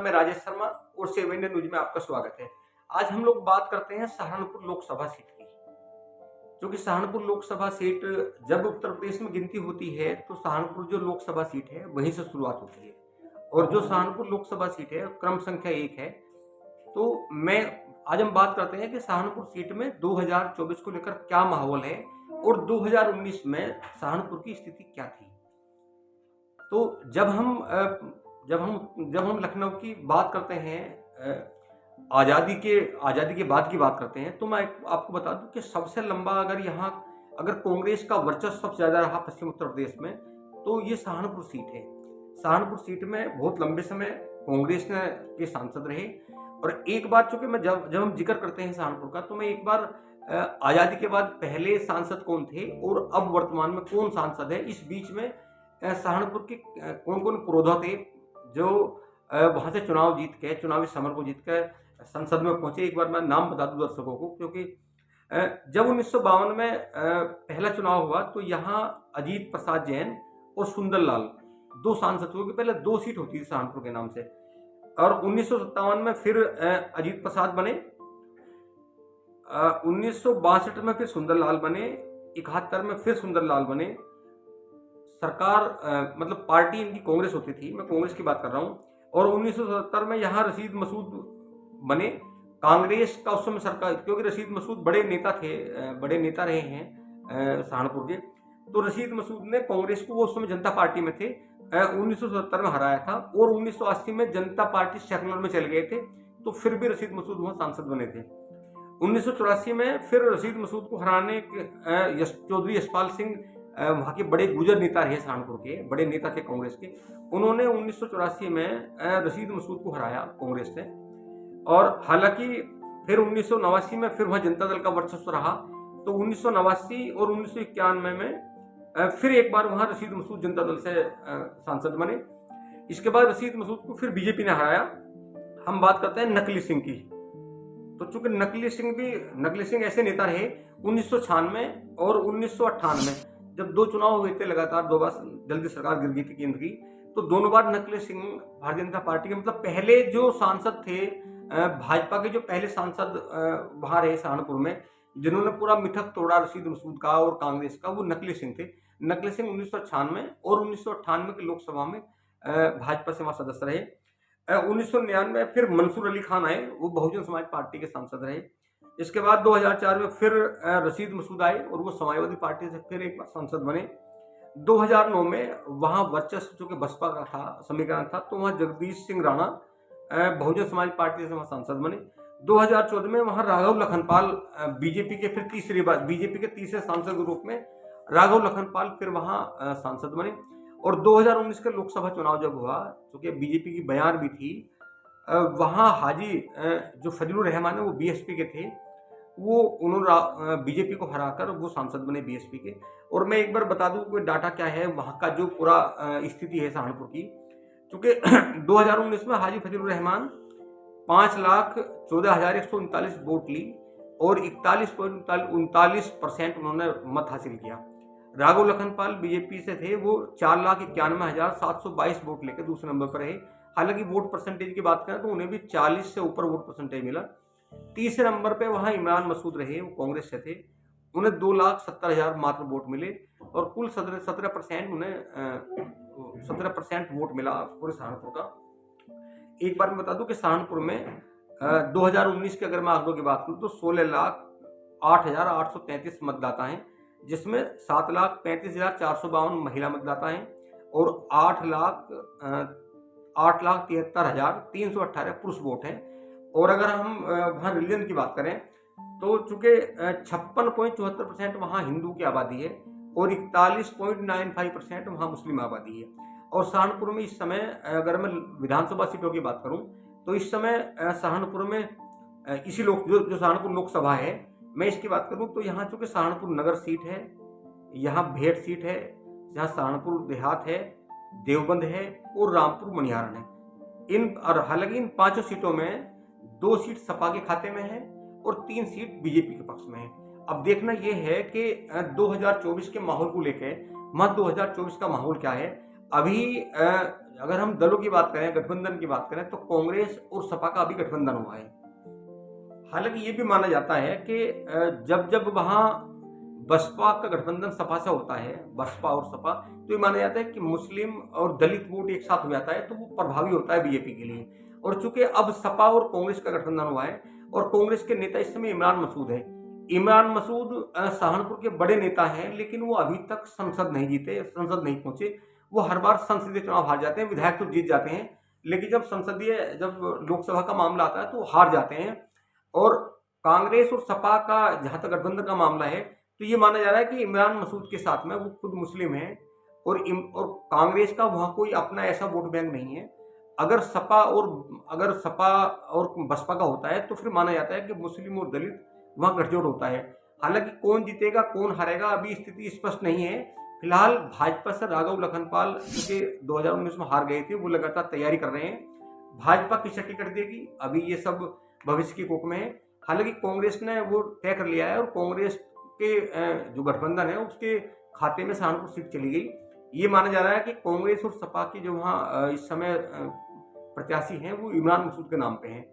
नमस्कार, मैं राजेश शर्मा और 7 इंडियन न्यूज में आपका स्वागत है। आज हम लोग बात करते हैं सहारनपुर लोकसभा सीट की। क्योंकि सहारनपुर लोकसभा सीट जब उत्तर प्रदेश में गिनती होती है तो सहारनपुर जो लोकसभा सीट है वहीं से शुरुआत होती है और जो सहारनपुर लोकसभा सीट है क्रम संख्या 1 है। तो आज हम बात करते हैं कि सहारनपुर सीट में 2024 को लेकर क्या माहौल है और 2019 में सहारनपुर की स्थिति क्या थी। तो जब हम लखनऊ की बात करते हैं, आज़ादी के बाद की बात करते हैं, तो मैं आपको बता दूं कि सबसे लंबा अगर कांग्रेस का वर्चस्व सबसे ज़्यादा रहा पश्चिम उत्तर प्रदेश में तो ये सहारनपुर सीट है। सहारनपुर सीट में बहुत लंबे समय कांग्रेस के सांसद रहे। और एक बार चूंकि मैं जब हम जिक्र करते हैं सहारनपुर का, तो मैं एक बार आज़ादी के बाद पहले सांसद कौन थे और अब वर्तमान में कौन सांसद है, इस बीच में सहारनपुर के कौन कौन पुरोधा थे जो वहां से चुनावी समर को जीत कर संसद में पहुंचे, एक बार मैं नाम बता दूं दर्शकों को। क्योंकि जब 1952 में पहला चुनाव हुआ तो यहाँ अजीत प्रसाद जैन और सुंदरलाल दो सांसद हुए। पहले 2 सीट होती थी सहारनपुर के नाम से, और 1957 में फिर अजीत प्रसाद बने, 1962 में फिर सुंदरलाल बने, 71 में फिर सुंदरलाल बने। सरकार मतलब पार्टी इनकी कांग्रेस होती थी, मैं कांग्रेस की बात कर रहा हूँ। और 1977 में यहाँ रशीद मसूद बने, कांग्रेस का उस समय सरकार, क्योंकि रशीद मसूद बड़े नेता रहे हैं सहारनपुर के। तो रशीद मसूद ने कांग्रेस को, वो उस समय जनता पार्टी में थे, 1977 में हराया था। और 1980 में जनता पार्टी सेकुलर में चले गए थे, तो फिर भी रशीद मसूद वहाँ सांसद बने थे। 1984 में फिर रशीद मसूद को हराने चौधरी यशपाल सिंह वहाँ के बड़े गुजर नेता रहे, सहारनपुर के बड़े नेता थे कांग्रेस के। उन्होंने 1984 में रशीद मसूद को हराया कांग्रेस से। और हालांकि फिर 1989 में फिर वहाँ जनता दल का वर्चस्व रहा। तो 1989 और 1991 में फिर एक बार वहाँ रशीद मसूद जनता दल से सांसद बने। इसके बाद रशीद मसूद को फिर बीजेपी ने हराया। हम बात करते हैं नकली सिंह की। तो चूंकि नकली सिंह ऐसे नेता रहे 1996 और 1998 जब 2 चुनाव हुए थे लगातार, 2 बार जल्दी सरकार गिर गई थी केंद्र की, तो दोनों बार नकली सिंह भारतीय जनता पार्टी के, मतलब पहले जो सांसद थे भाजपा के, जो पहले सांसद वहां रहे सहारनपुर में, जिन्होंने पूरा मिथक तोड़ा रशीद मसूद का और कांग्रेस का, वो नकली सिंह थे। नकली सिंह 1996 और 1998 की लोकसभा में भाजपा से वहां सदस्य रहे। 1999 में फिर मंसूर अली खान आए, वो बहुजन समाज पार्टी के सांसद रहे। इसके बाद 2004 में फिर रशीद मसूद आए और वो समाजवादी पार्टी से फिर एक बार सांसद बने। 2009 में वहाँ वर्चस्व जो कि बसपा का था, समीकरण था, तो वहाँ जगदीश सिंह राणा बहुजन समाज पार्टी से वहाँ सांसद बने। 2014 में वहाँ राघव लखनपाल बीजेपी के तीसरे सांसद के रूप में राघव लखनपाल फिर वहाँ सांसद बने। और 2019 का लोकसभा चुनाव जब हुआ, चूंकि बीजेपी की बयान भी थी, वहाँ हाजी जो फजलुर रहमान है वो बीएसपी के थे, वो उन्होंने बीजेपी को हराकर वो सांसद बने बीएसपी के। और मैं एक बार बता दूं कि डाटा क्या है वहाँ का, जो पूरा स्थिति है सहारनपुर की। क्योंकि 2019 में हाजी फजलुर रहमान 5,14,139 वोट ली और 41.39% उन्होंने मत हासिल किया। राघव लखनपाल बीजेपी से थे, वो 4,91,722 वोट लेकर दूसरे नंबर पर रहे। हालांकि वोट परसेंटेज की बात करें तो उन्हें भी 40 से ऊपर वोट परसेंटेज मिला। तीसरे नंबर पे वहाँ इमरान मसूद रहे, वो कांग्रेस से थे, उन्हें 2,70,000 मात्र वोट मिले और कुल 17% वोट मिला पूरे सहारनपुर का। एक बार मैं बता दूं कि सहारनपुर में 2019 के अगर मैं आंकड़ों की बात करूं तो 16,08,833 मतदाता हैं, जिसमें 7,35,452 महिला मतदाता हैं और 8,73,318 पुरुष वोट हैं। और अगर हम वहाँ रिलीजन की बात करें तो चूंकि 56.74% वहाँ हिंदू की आबादी है और 41.95% वहाँ मुस्लिम आबादी है। और सहारनपुर में इस समय, अगर मैं विधानसभा सीटों की बात करूं तो इस समय सहारनपुर में जो सहारनपुर लोकसभा है, मैं इसकी बात करूं तो यहाँ चूंकि सहारनपुर नगर सीट है, यहाँ भेड़ सीट है, यहाँ सहारनपुर देहात है, देवबंद है और रामपुर मनिहारन है। हालांकि इन 5 सीटों में 2 सीट सपा के खाते में है और 3 सीट बीजेपी के पक्ष में है। अब देखना यह है कि 2024 के माहौल को लेकर 2024 का माहौल क्या है। अभी अगर हम दलों की बात करें, गठबंधन की बात करें, तो कांग्रेस और सपा का अभी गठबंधन हुआ है। हालांकि ये भी माना जाता है कि जब जब वहां बसपा का गठबंधन सपा से होता है, बसपा और सपा, तो ये माना जाता है कि मुस्लिम और दलित वोट एक साथ हो जाता है, तो वो प्रभावी होता है बीजेपी के लिए। और चूंकि अब सपा और कांग्रेस का गठबंधन हुआ है और कांग्रेस के नेता इस समय इमरान मसूद है। इमरान मसूद सहारनपुर के बड़े नेता हैं, लेकिन वो अभी तक संसद नहीं जीते, संसद नहीं पहुंचे। वो हर बार संसदीय चुनाव हार जाते हैं, विधायक तो जीत जाते हैं, लेकिन जब लोकसभा का मामला आता है तो हार जाते हैं। और कांग्रेस और सपा का जहां तक गठबंधन का मामला है, तो ये माना जा रहा है कि इमरान मसूद के साथ में, वो खुद मुस्लिम है और कांग्रेस का वहां कोई अपना ऐसा वोट बैंक नहीं है। अगर सपा और बसपा का होता है तो फिर माना जाता है कि मुस्लिम और दलित वहां गठजोड़ होता है। हालांकि कौन जीतेगा कौन हारेगा अभी स्थिति स्पष्ट नहीं है। फिलहाल भाजपा से राघव लखनपाल, क्योंकि 2019 में हार गए थे, वो लगातार तैयारी कर रहे हैं। भाजपा किसे टिकट देगी अभी ये सब भविष्य की कोख में है। हालांकि कांग्रेस ने वो तय कर लिया है और कांग्रेस के जो गठबंधन है उसके खाते में सहारनपुर सीट चली गई। ये माना जा रहा है कि कांग्रेस और सपा की जो वहाँ इस समय प्रत्याशी हैं वो इमरान मसूद के नाम पे हैं।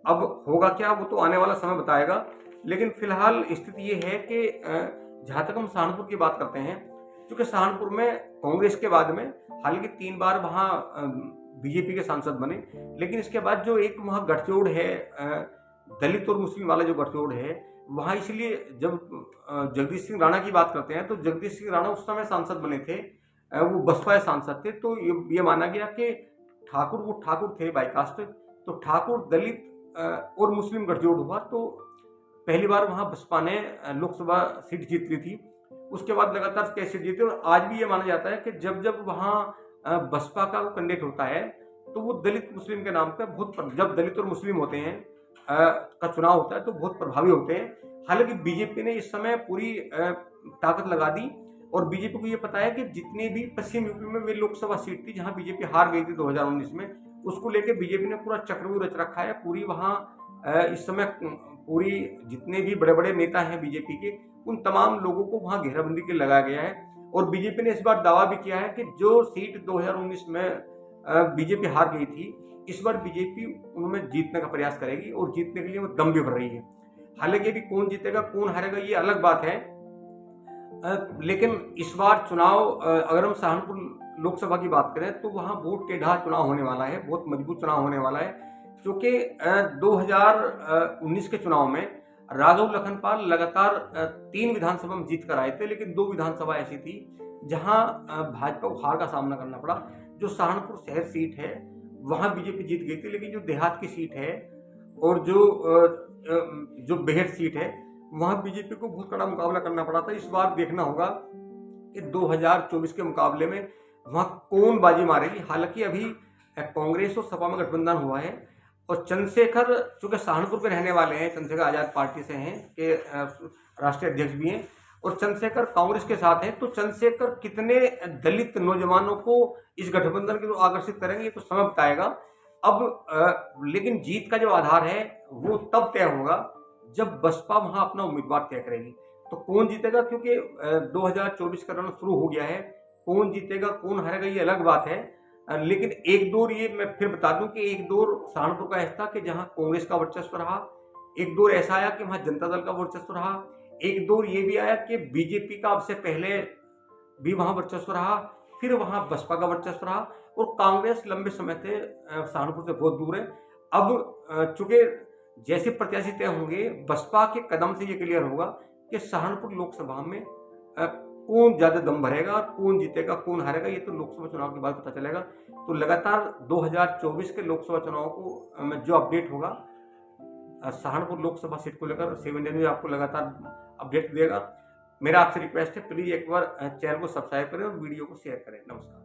अब होगा क्या वो तो आने वाला समय बताएगा, लेकिन फिलहाल स्थिति ये है कि जहाँ तक हम सहारनपुर की बात करते हैं, क्योंकि सहारनपुर में कांग्रेस के बाद में हालांकि 3 बार वहाँ बीजेपी के सांसद बने, लेकिन इसके बाद जो एक वहाँ गठजोड़ है, दलित और मुस्लिम वाला जो गठजोड़ है वहाँ, इसलिए जब जगदीश सिंह राणा की बात करते हैं तो जगदीश सिंह राणा उस समय सांसद बने थे, वो बसपा सांसद थे, तो ये माना गया कि वो ठाकुर थे बाईकास्ट, तो ठाकुर दलित और मुस्लिम गठजोड़ हुआ, तो पहली बार वहाँ बसपा ने लोकसभा सीट जीत ली थी। उसके बाद लगातार 6 सीट जीते और आज भी ये माना जाता है कि जब जब वहाँ बसपा का कैंडिडेट होता है तो वो दलित मुस्लिम के नाम पे जब दलित और मुस्लिम होते हैं का चुनाव होता है तो बहुत प्रभावी होते हैं। हालांकि बीजेपी ने इस समय पूरी ताकत लगा दी और बीजेपी को ये पता है कि जितने भी पश्चिम यूपी में वे लोकसभा सीट थी जहां बीजेपी हार गई थी 2019 में, उसको लेकर बीजेपी ने पूरा चक्रव्यूह रच रखा है। पूरी वहां इस समय पूरी जितने भी बड़े बड़े नेता हैं बीजेपी के, उन तमाम लोगों को वहां घेराबंदी के लगाया गया है। और बीजेपी ने इस बार दावा भी किया है कि जो सीट 2019 में बीजेपी हार गई थी, इस बार बीजेपी उनमें जीतने का प्रयास करेगी और जीतने के लिए वो दम भी भर रही है। हालांकि अभी कौन जीतेगा कौन हारेगा ये अलग बात है, लेकिन इस बार चुनाव अगर हम सहारनपुर लोकसभा की बात करें तो वहां वोट टेढ़ा चुनाव होने वाला है, बहुत मजबूत चुनाव होने वाला है। क्योंकि 2019 के चुनाव में राघव लखनपाल लगातार 3 विधानसभा में जीत कर आए थे, लेकिन 2 विधानसभा ऐसी थी जहां भाजपा को हार का सामना करना पड़ा। जो सहारनपुर शहर सीट है वहां बीजेपी जीत गई थी, लेकिन जो देहात की सीट है और जो बेहद सीट है वहां बीजेपी को बहुत कड़ा मुकाबला करना पड़ा था। इस बार देखना होगा कि 2024 के मुकाबले में वहां कौन बाजी मारेगी। हालांकि अभी कांग्रेस और सपा में गठबंधन हुआ है और चंद्रशेखर चूंकि सहारनपुर के रहने वाले हैं, चंद्रशेखर आजाद पार्टी से हैं, के राष्ट्रीय अध्यक्ष भी हैं और चंद्रशेखर कांग्रेस के साथ हैं, तो चंद्रशेखर कितने दलित नौजवानों को इस गठबंधन के लिए आकर्षित करेंगे ये तो समय बताएगा। अब लेकिन जीत का जो आधार है वो तब तय होगा जब बसपा वहां अपना उम्मीदवार तय करेगी। तो कौन जीतेगा, क्योंकि 2024 का रन शुरू हो गया है, कौन जीतेगा कौन हारेगा ये अलग बात है। लेकिन एक दौर ये मैं फिर बता दूं कि एक दौर सहारनपुर का ऐसा था कि जहां कांग्रेस का वर्चस्व रहा, एक दौर ऐसा आया कि वहां जनता दल का वर्चस्व रहा, एक दौर ये भी आया कि बीजेपी का अब से पहले भी वहां वर्चस्व रहा, फिर वहां बसपा का वर्चस्व रहा और कांग्रेस लंबे समय से सहारनपुर से बहुत दूर है। अब चूंकि जैसे प्रत्याशी तय होंगे बसपा के कदम से ये क्लियर होगा कि सहारनपुर लोकसभा में कौन ज्यादा दम भरेगा, कौन जीतेगा कौन हारेगा ये तो लोकसभा चुनाव के बाद पता चलेगा। तो लगातार 2024 के लोकसभा चुनाव को जो अपडेट होगा सहारनपुर लोकसभा सीट को लेकर 7 इंडिया न्यूज आपको लगातार अपडेट देगा। मेरा आपसे रिक्वेस्ट है प्लीज एक बार चैनल को सब्सक्राइब करें और वीडियो को शेयर करें। नमस्कार।